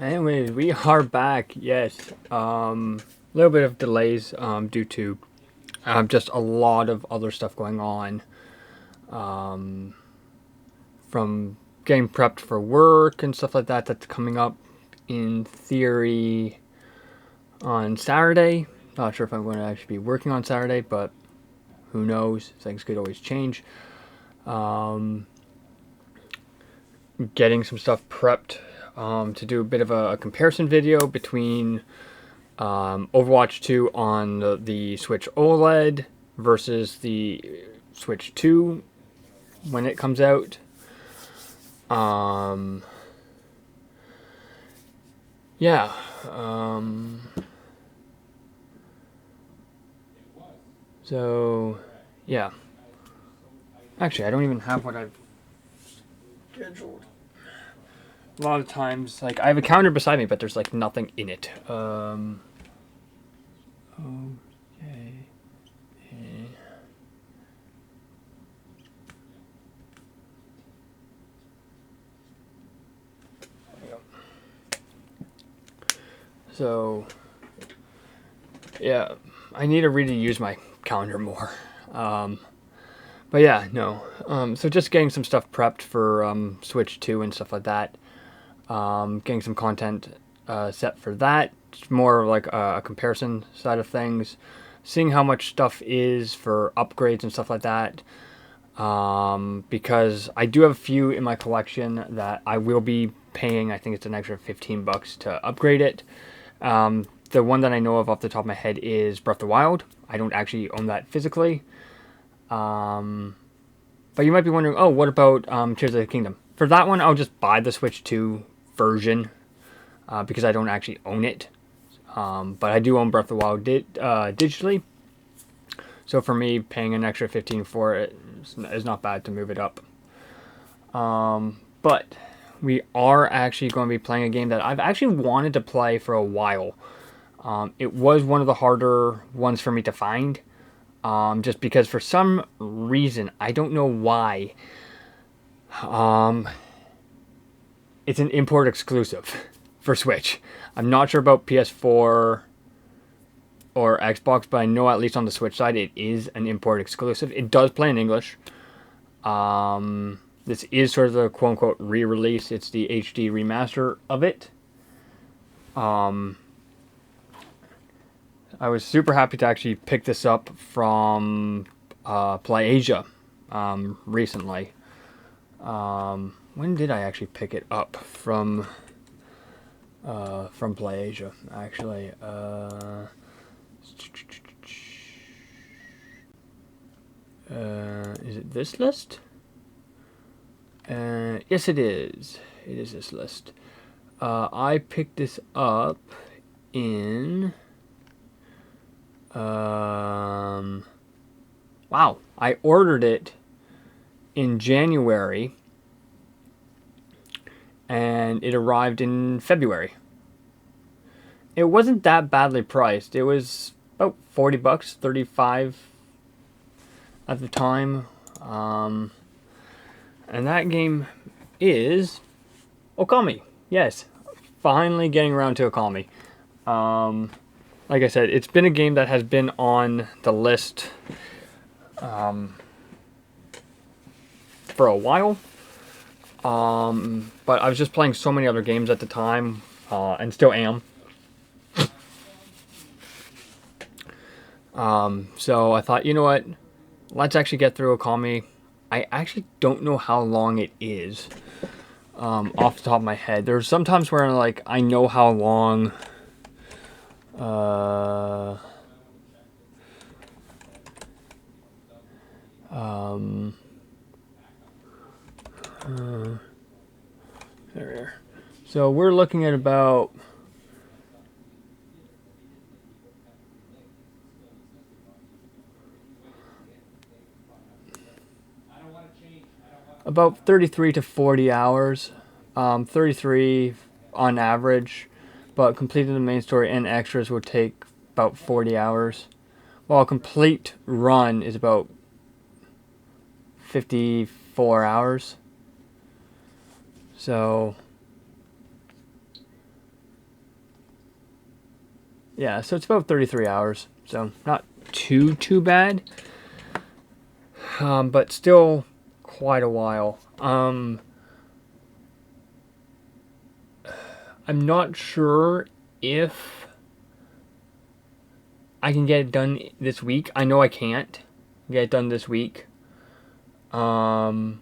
Anyways, we are back. Yes, a little bit of delays due to just a lot of other stuff going on. From getting prepped for work and stuff like that. That's coming up in theory on Saturday. Not sure if I'm going to actually be working on Saturday, but who knows? Things could always change. Getting some stuff prepped to do a bit of a comparison video between Overwatch 2 on the Switch OLED versus the Switch 2 when it comes out. Yeah. So, yeah. Actually, I don't even have what I've scheduled. A lot of times, like, I have a calendar beside me, but there's, like, nothing in it. Okay. So, yeah, I need to really use my calendar more. But yeah, no. So just getting some stuff prepped for Switch 2 and stuff like that. Getting some content set for that. It's more like a comparison side of things. Seeing how much stuff is for upgrades and stuff like that. Because I do have a few in my collection that I will be paying. I think it's an extra $15 to upgrade it. The one that I know of off the top of my head is Breath of the Wild. I don't actually own that physically. But you might be wondering, oh, what about Tears of the Kingdom? For that one, I'll just buy the Switch 2 version because I don't actually own it. But I do own Breath of the Wild digitally. So for me, paying an extra $15 for it is not bad to move it up. But we are actually going to be playing a game that I've actually wanted to play for a while. It was one of the harder ones for me to find. Just because for some reason, I don't know why, it's an import exclusive for Switch. I'm not sure about PS4 or Xbox, but I know at least on the Switch side it is an import exclusive. It does play in English. This is sort of the quote-unquote re-release. It's the HD remaster of it. I was super happy to actually pick this up from PlayAsia recently. When did I actually pick it up from PlayAsia? Actually, is it this list? Yes, it is. It is this list. I picked this up in. Wow, I ordered it in January and it arrived in February. It wasn't that badly priced. It was about $40, 35 at the time. And that game is Okami. Yes, finally getting around to Okami. Like I said, it's been a game that has been on the list for a while. But I was just playing so many other games at the time, and still am. So I thought, you know what? Let's actually get through Okami. I actually don't know how long it is off the top of my head. There's sometimes where like I know how long. There. So we're looking at about about 33 to 40 hours. 33 on average, but completing the main story and extras would take about 40 hours. While a complete run is about 54 hours. So Yeah, so it's about 33 hours. So not too bad. But still quite a while. I'm not sure if I can get it done this week. I know I can't get it done this week. I'm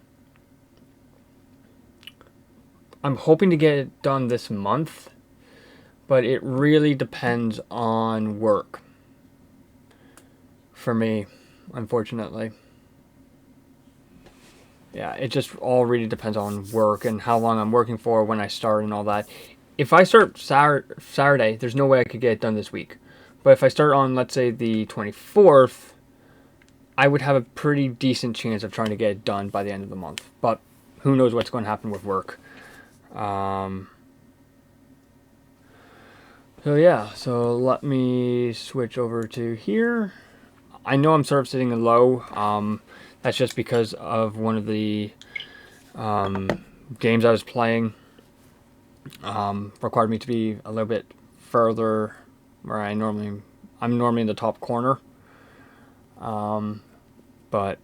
hoping to get it done this month, but it really depends on work for me, unfortunately. Yeah, it just all really depends on work and how long I'm working for, when I start, and all that. If I start Saturday, there's no way I could get it done this week. But if I start on, let's say, the 24th, I would have a pretty decent chance of trying to get it done by the end of the month. But who knows what's going to happen with work. So yeah, so let me switch over to here. I know I'm sort of sitting low. That's just because of one of the games I was playing. Required me to be a little bit further where I'm normally in the top corner. But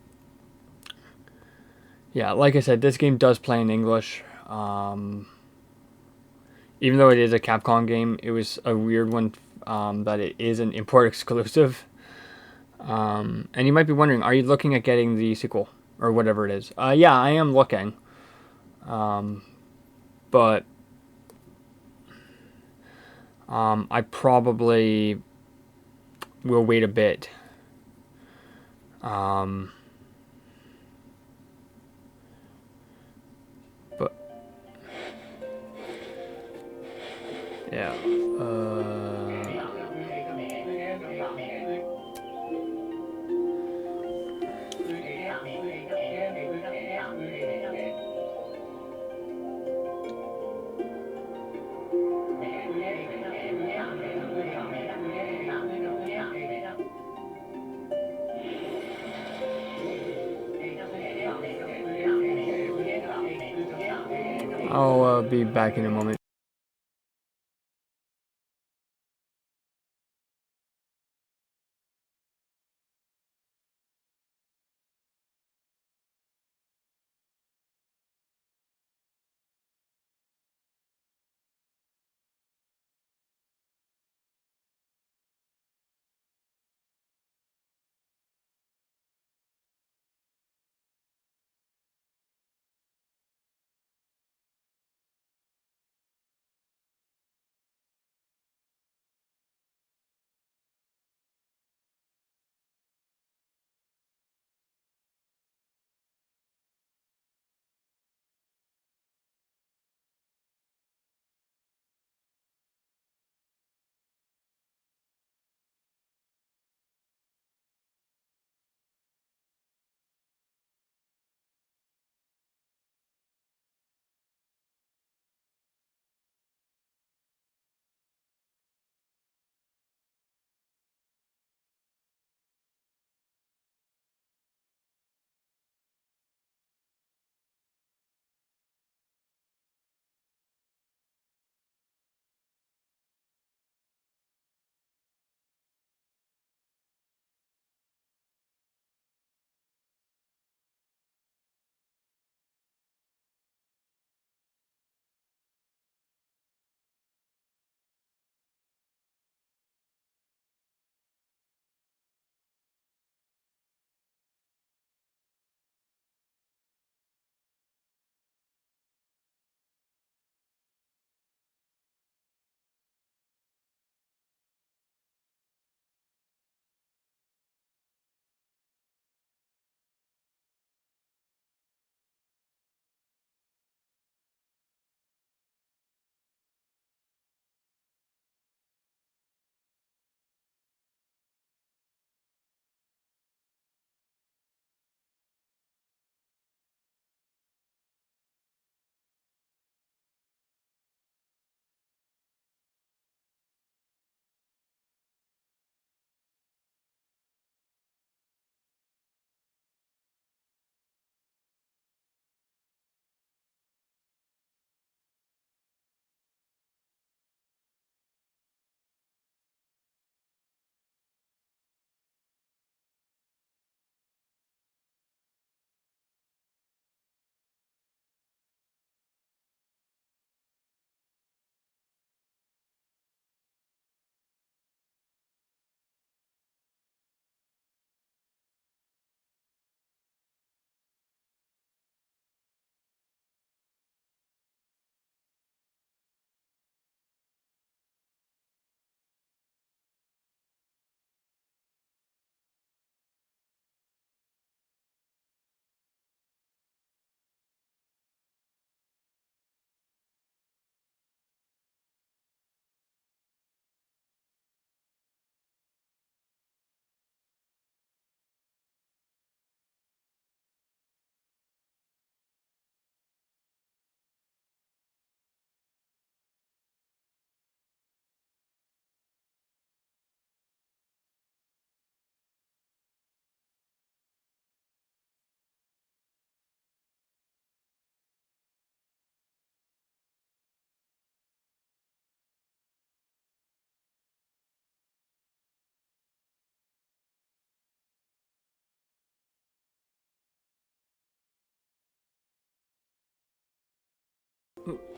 yeah, like I said, this game does play in English. Even though it is a Capcom game, it was a weird one that it is an import exclusive. And you might be wondering, are you looking at getting the sequel or whatever it is? Yeah, I am looking. But I probably will wait a bit. But yeah. I'll be back in a moment.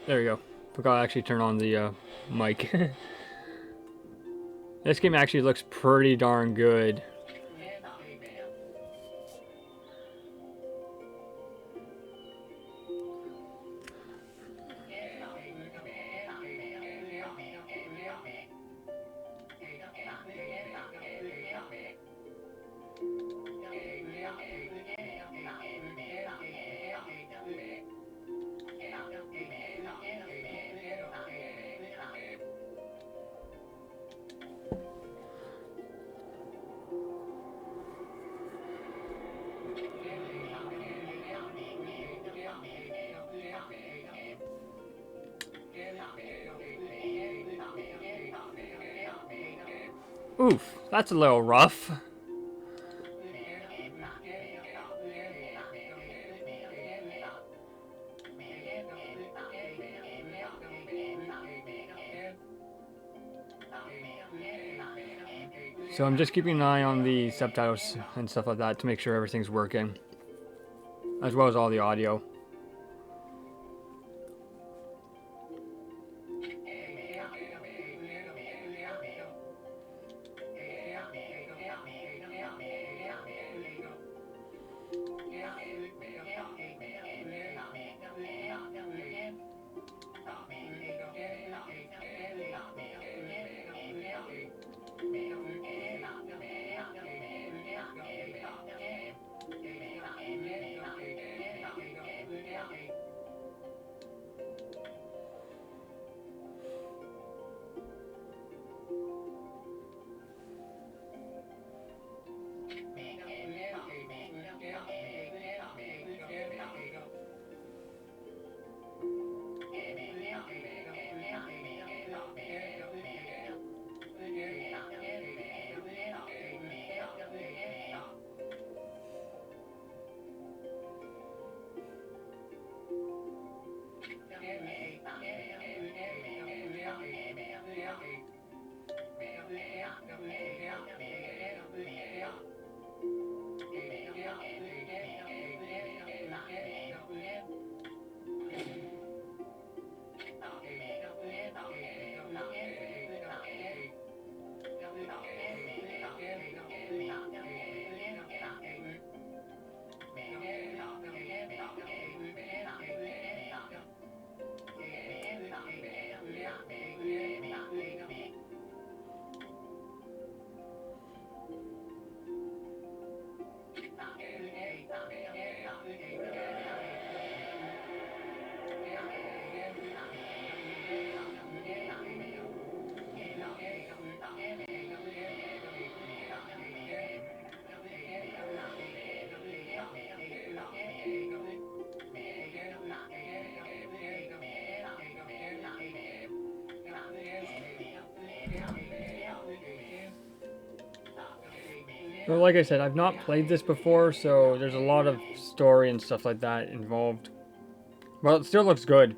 There we go. Forgot to actually turn on the mic. This game actually looks pretty darn good. Oof, that's a little rough. So I'm just keeping an eye on the subtitles and stuff like that to make sure everything's working, as well as all the audio. Well, like I said, I've not played this before, so there's a lot of story and stuff like that involved. Well, it still looks good.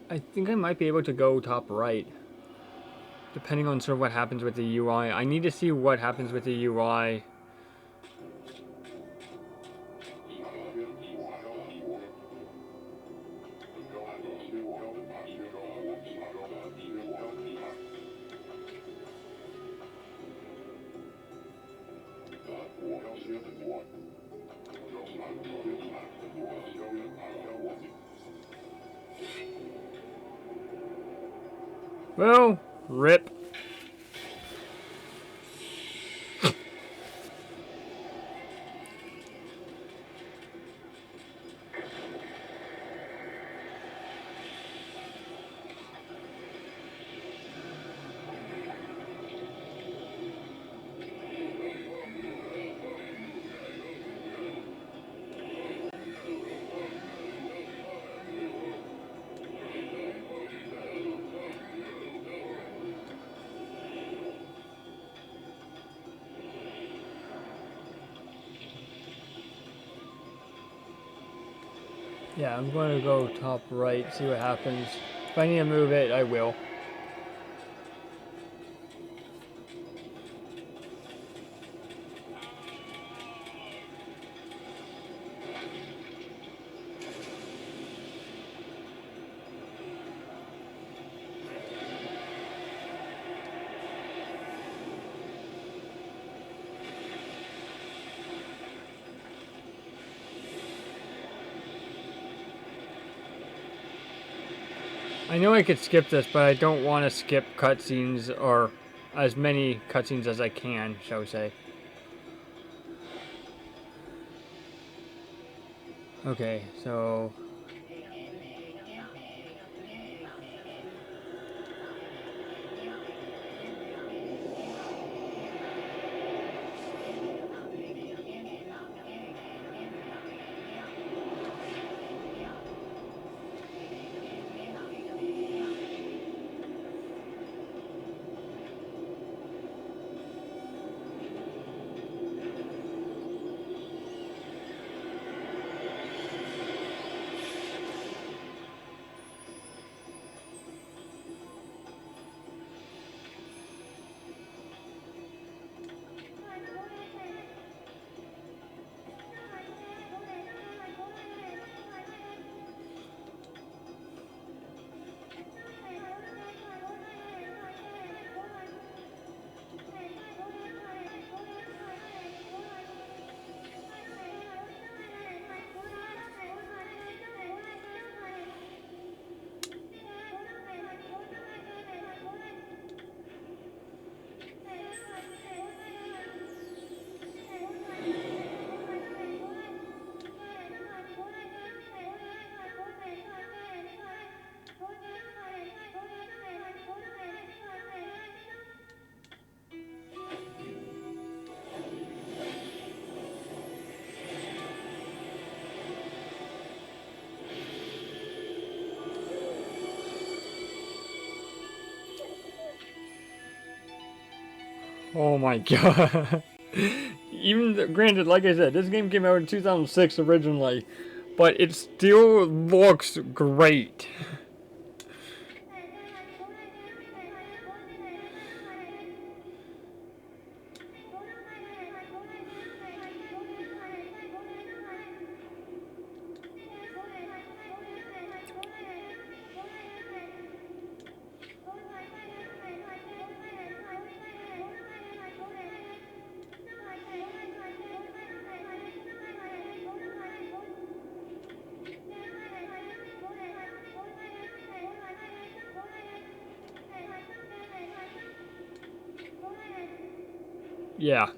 I think I might be able to go top right, depending on sort of what happens with the UI. I need to see what happens with the UI. Well, rip. Yeah, I'm going to go top right, see what happens. If I need to move it, I will. I know I could skip this, but I don't want to skip cutscenes, or as many cutscenes as I can, shall we say. Okay, so... Oh my god. Granted, like I said, this game came out in 2006 originally, but it still looks great. Yeah.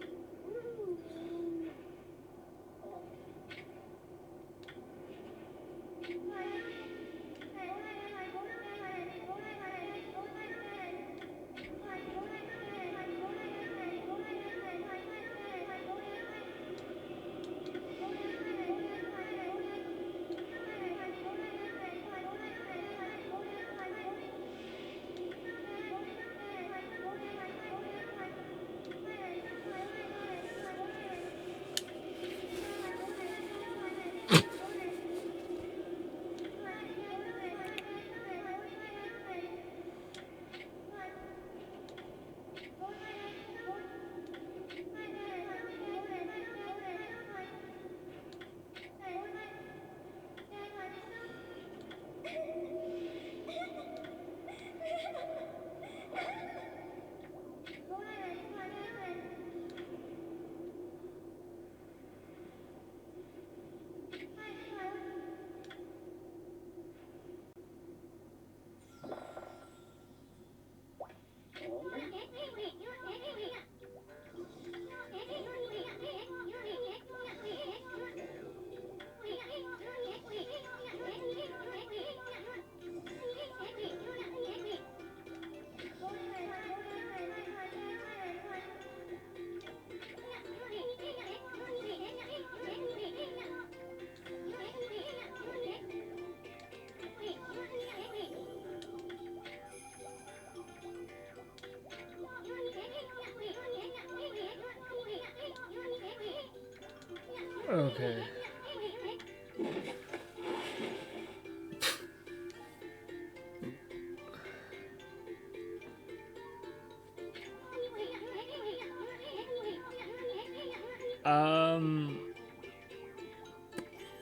Okay.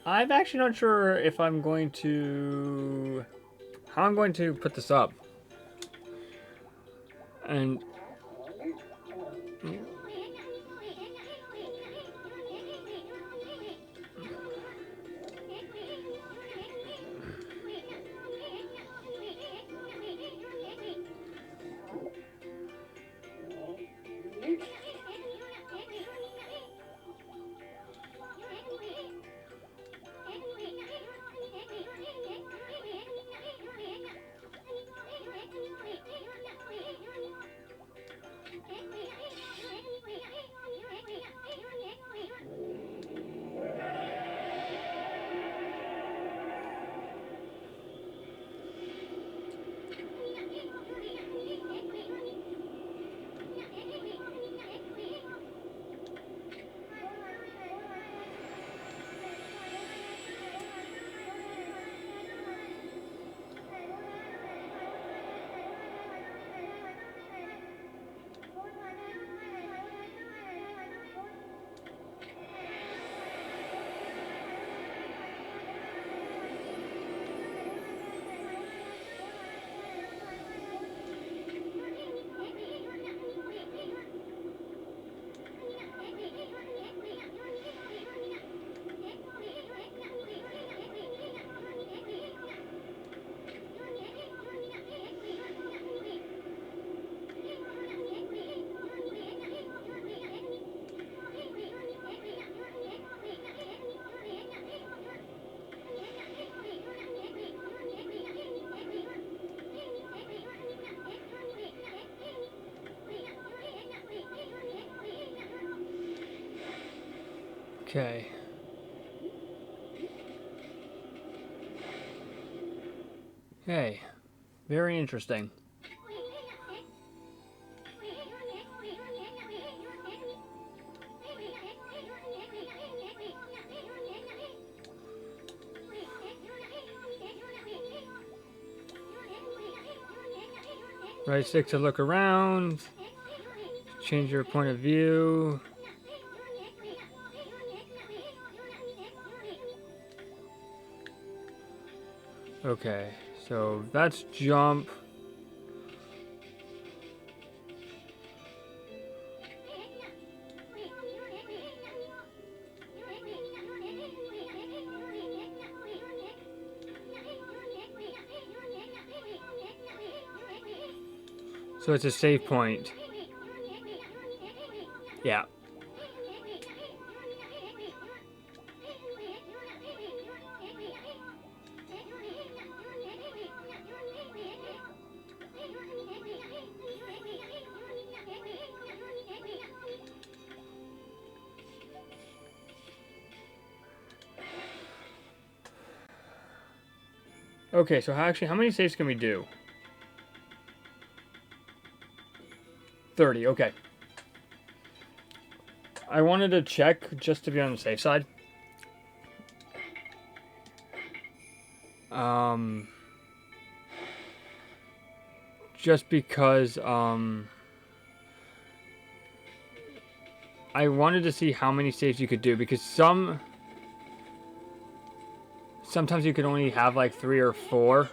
I'm actually not sure if I'm going to how I'm going to put this up. And okay. Okay. Very interesting. Right stick to look around. Change your point of view. Okay, so that's jump. So it's a save point. Yeah. Okay, so how many saves can we do? 30, okay. I wanted to check just to be on the safe side. Just because, I wanted to see how many saves you could do, because sometimes you could only have like 3 or 4.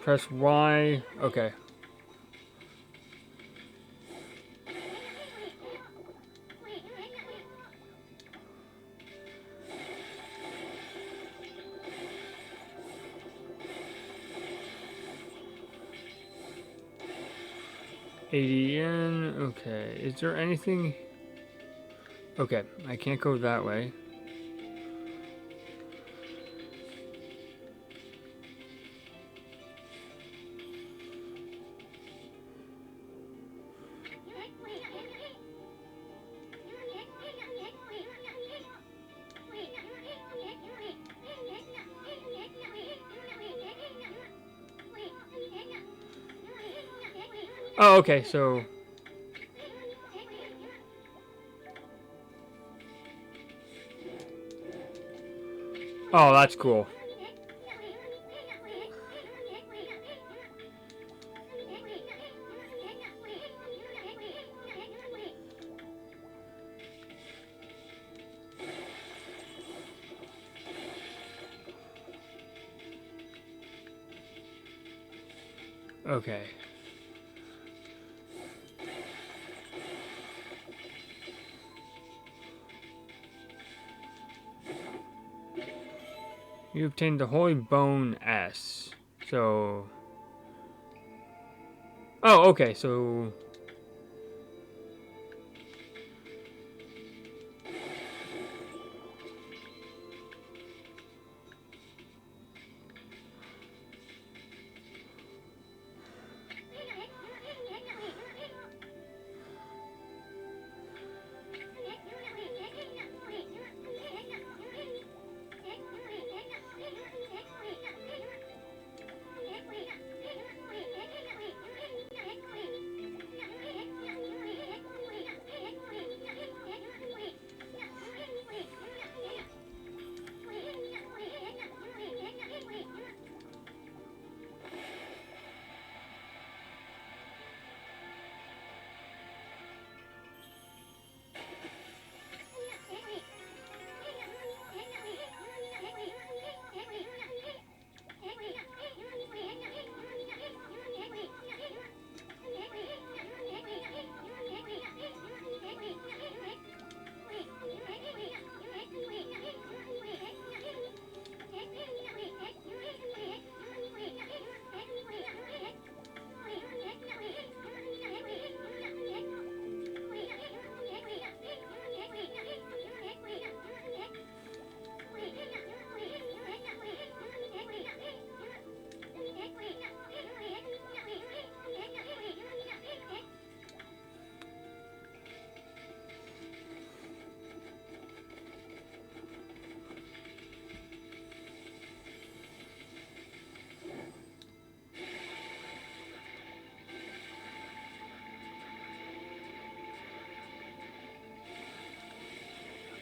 Press Y. Okay. ADN. Okay. Is there anything? Okay. I can't go that way. Oh, okay. So. Oh, that's cool. Okay. You obtained the Holy Bone S. So. Oh, okay. So.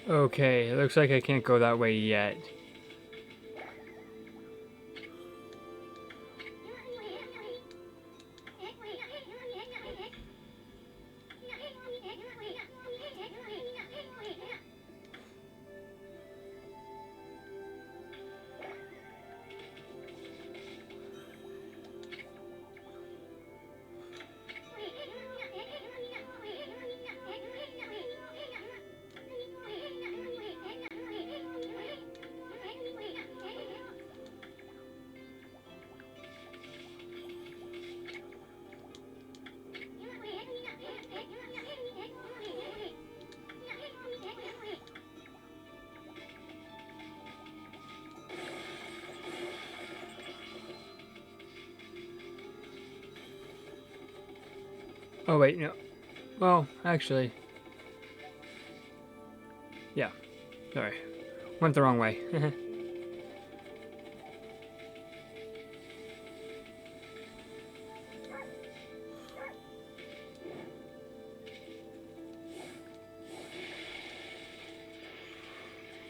Okay. It looks like I can't go that way yet. Oh wait, no. Well, actually, yeah. Sorry, went the wrong way.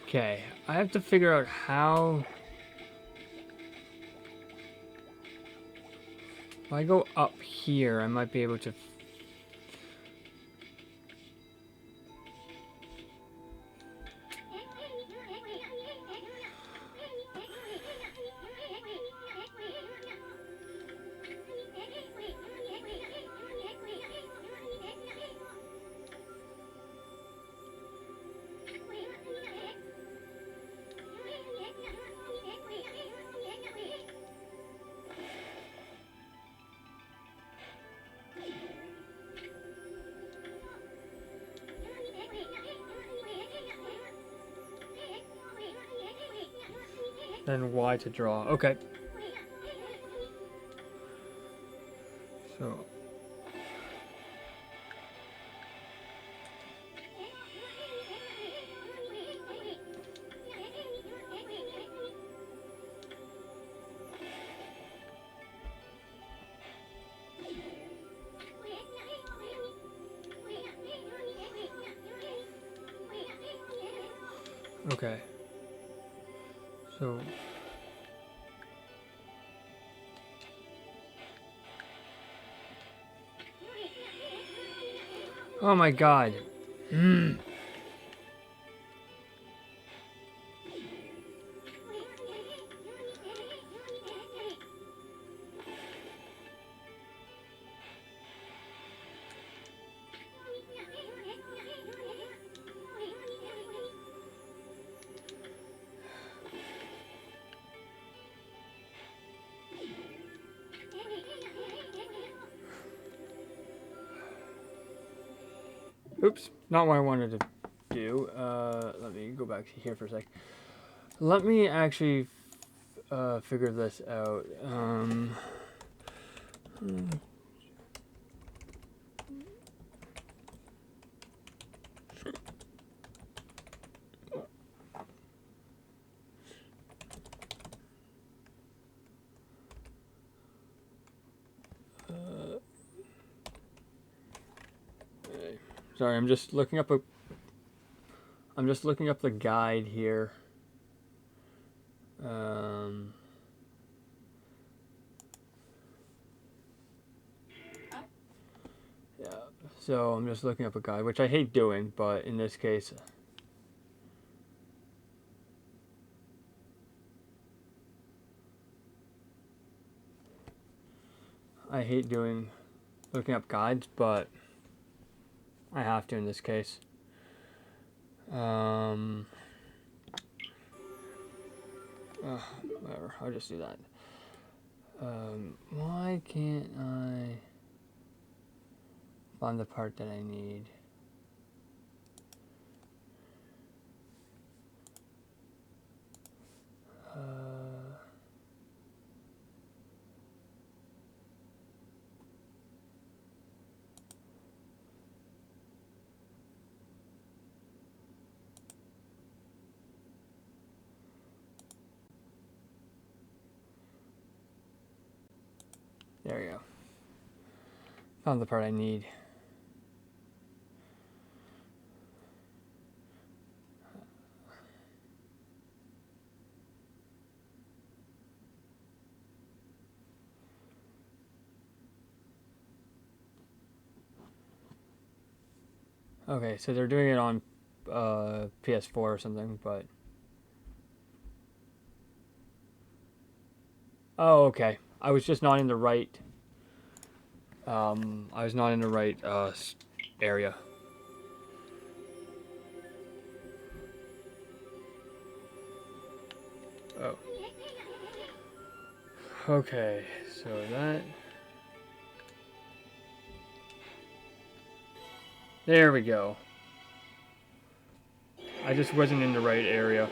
Okay, I have to figure out how. If I go up here, I might be able to. Then Y to draw. Okay. So. Okay. So. Oh my god. Oops, not what I wanted to do. Let me go back here for a sec. Let me actually figure this out. Sorry, I'm just looking up the guide here. Yeah, so I'm just looking up a guide, which I hate doing, but in this case, I hate looking up guides, but I have to in this case. Whatever, I'll just do that. Why can't I find the part that I need? There we go. Found the part I need. Okay, so they're doing it on PS4 or something, but... Oh, okay. I was just not in the right... I was not in the right area. Oh. Okay, so that... There we go. I just wasn't in the right area.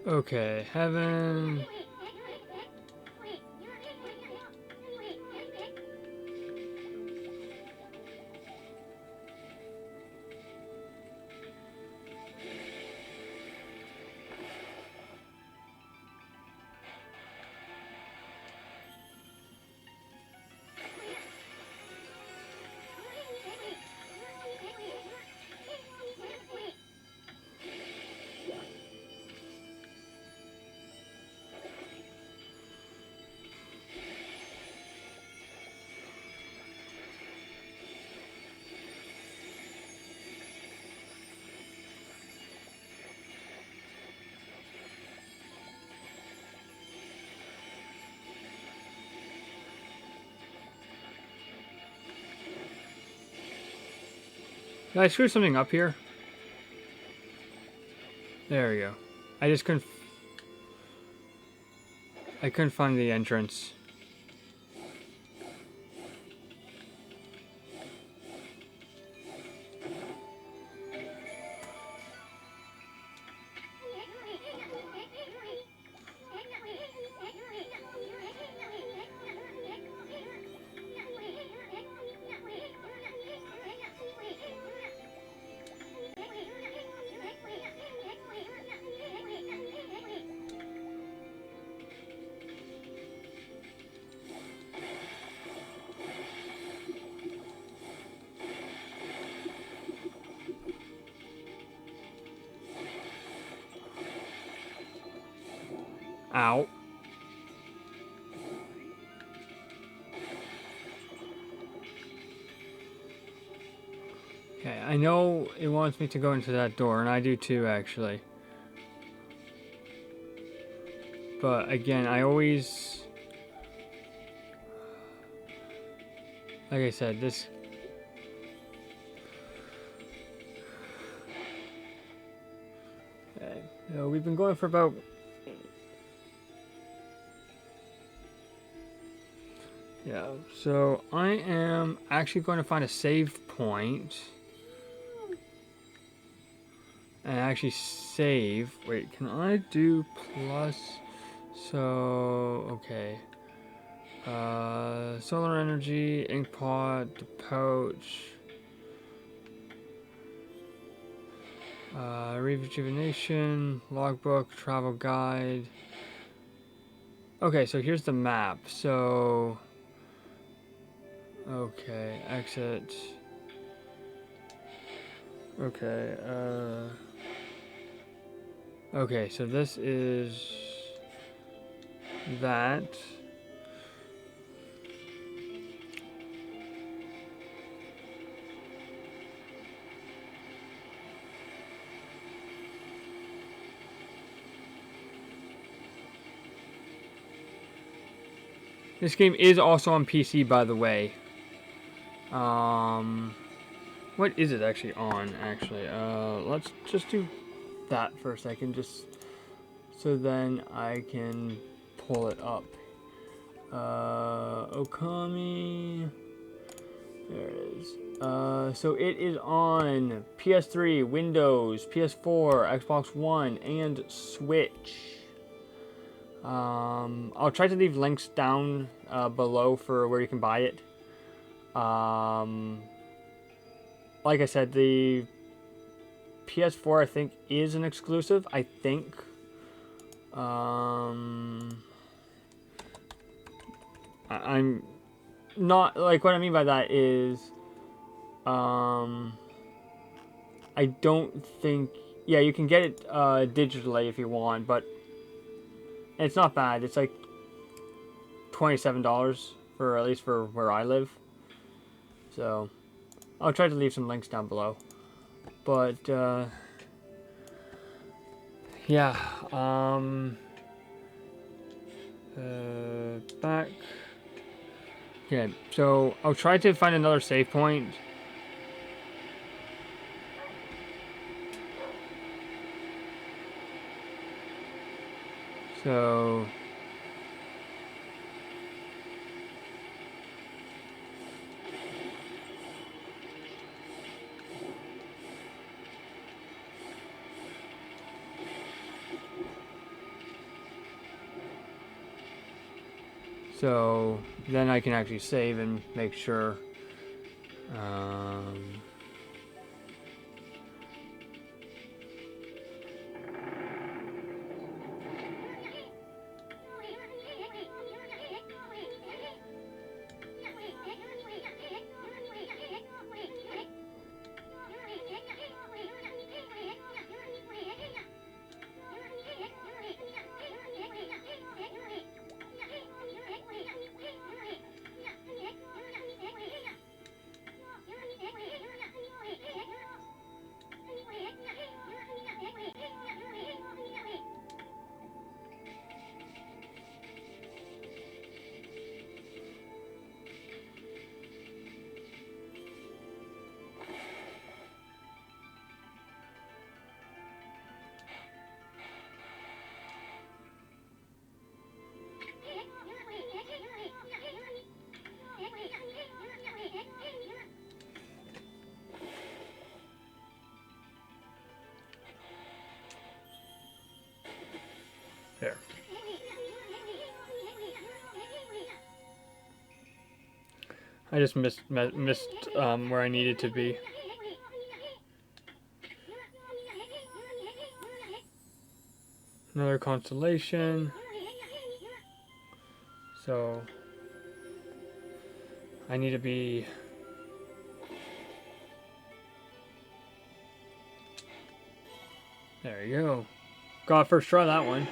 Okay, heaven. Did I screw something up here? There we go. I just couldn't. I couldn't find the entrance. Ow. Okay, I know it wants me to go into that door, and I do too, actually. But again, I always... Like I said, this... Okay, we've been going for about... Yeah, so I am actually going to find a save point. And actually save. Wait, can I do plus? So, okay. Solar energy, ink pot, the pouch. Rejuvenation, logbook, travel guide. Okay, so here's the map. So, okay, exit. Okay, okay, so this is that. This game is also on PC, by the way. What is it actually on, actually? Let's just do that for a second, just so then I can pull it up. Okami. There it is. So it is on PS3, Windows, PS4, Xbox One, and Switch. I'll try to leave links down below for where you can buy it. Like I said, the PS4 I think is an exclusive. I think. I'm not, like, what I mean by that is I don't think, yeah, you can get it digitally if you want, but it's not bad. It's like $27 for, at least for where I live. So I'll try to leave some links down below. But yeah, back. Okay, so I'll try to find another save point. So So then I can actually save and make sure. There. I just missed where I needed to be. Another constellation. So I need to be. There you go. Got first try that one.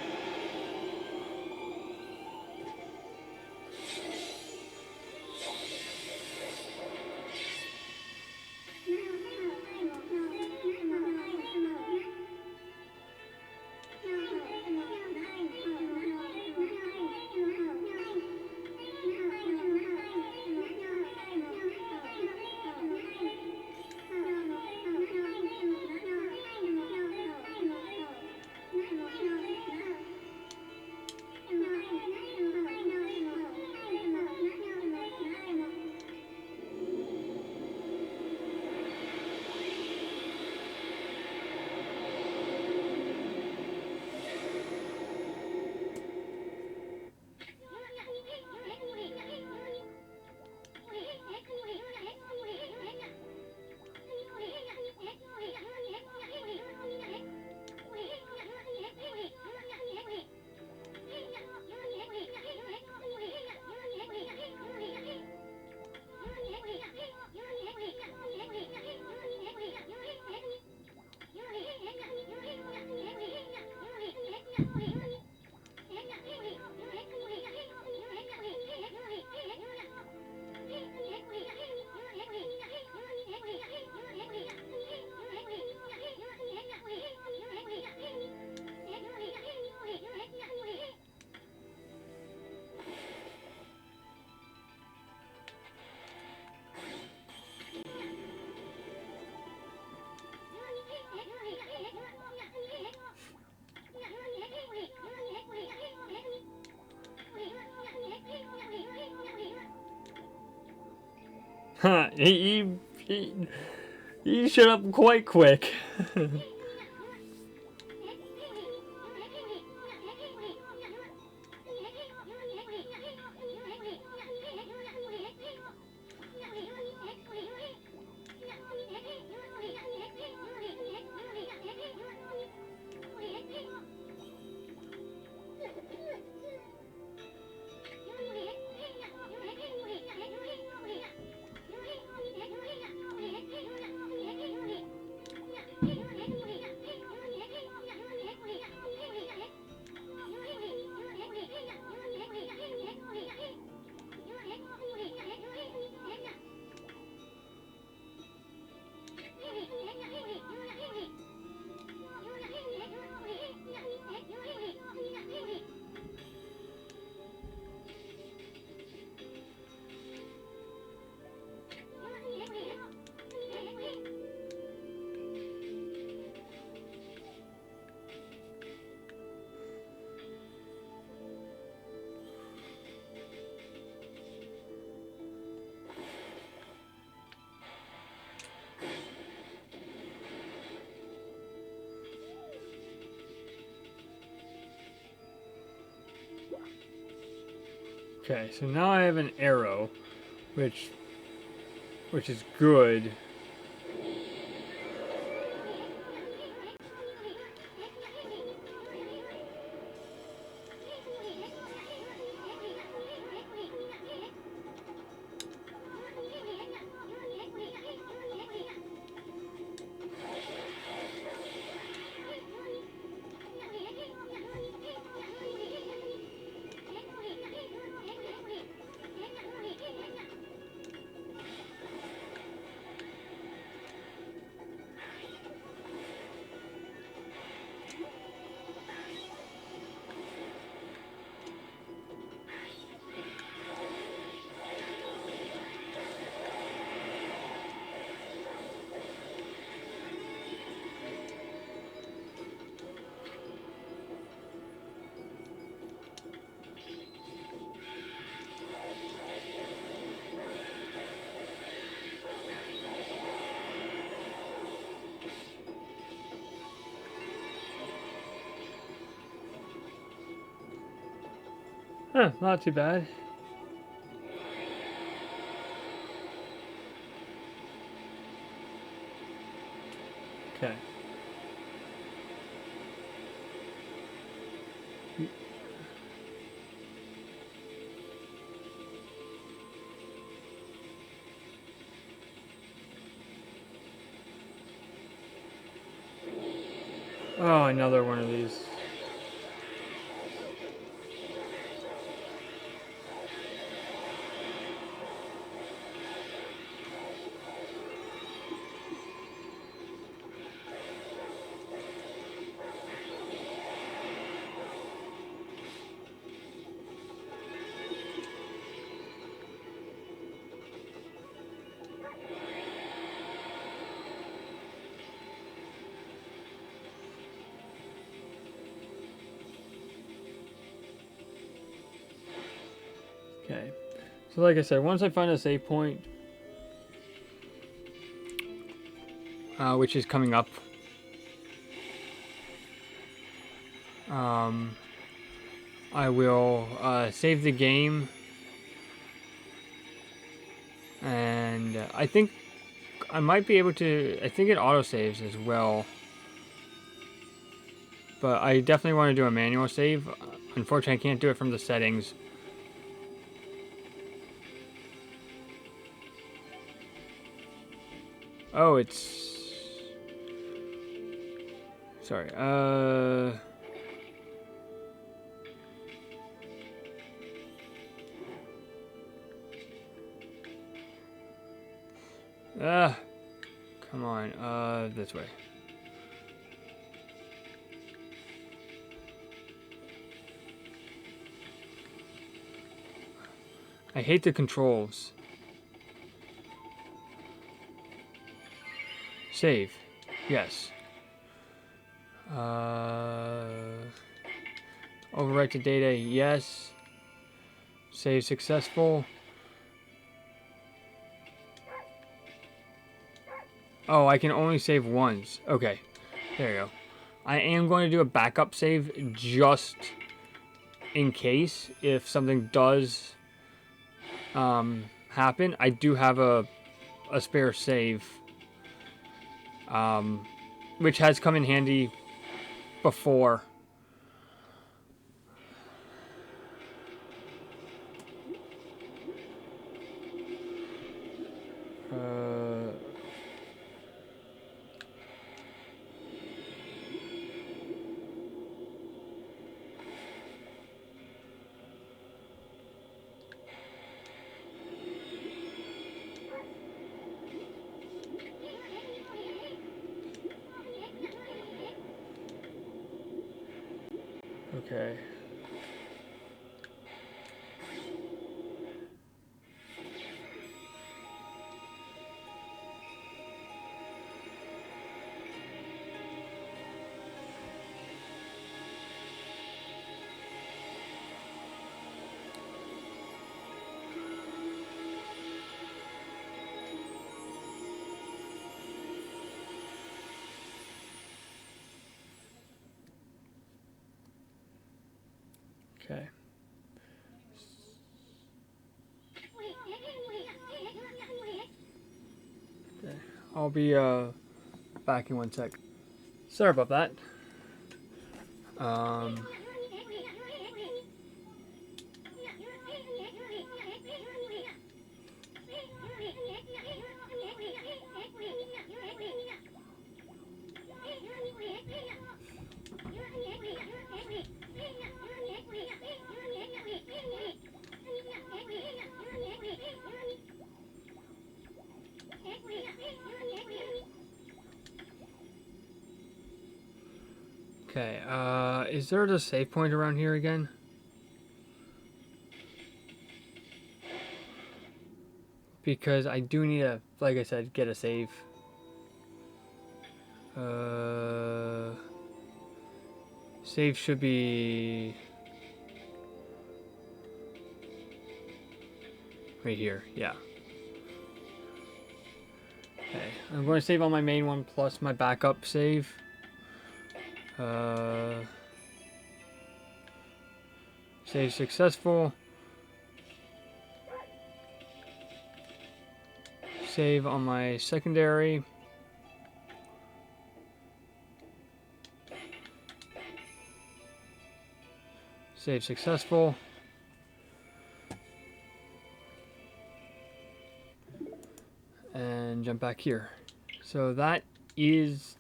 Huh, he shut up quite quick. Okay, so now I have an arrow, which is good. Huh, not too bad. Okay. Oh, another one of these. Okay. So like I said, once I find a save point, which is coming up, I will save the game, and I think I might be able to. I think it autosaves as well, but I definitely want to do a manual save. Unfortunately, I can't do it from the settings. Oh, it's... Sorry, come on, this way. I hate the controls. Save. Yes. Overwrite to data. Yes. Save successful. Oh, I can only save once. Okay. There you go. I am going to do a backup save just in case if something does happen. I do have a spare save, which has come in handy before. Okay. Okay. I'll be back in 1 sec. Sorry about that. Okay, is there a save point around here again? Because I do need to, like I said, get a save. Save should be right here, yeah. Okay, I'm going to save on my main one plus my backup save. Save successful. Save on my secondary. Save successful. And jump back here. So that is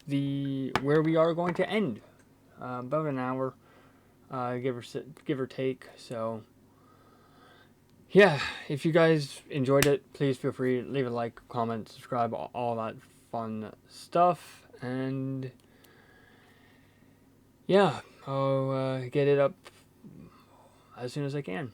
where we are going to end. About an hour, give or take. So yeah, if you guys enjoyed it, please feel free to leave a like, comment, subscribe, all that fun stuff. And yeah, I'll get it up as soon as I can.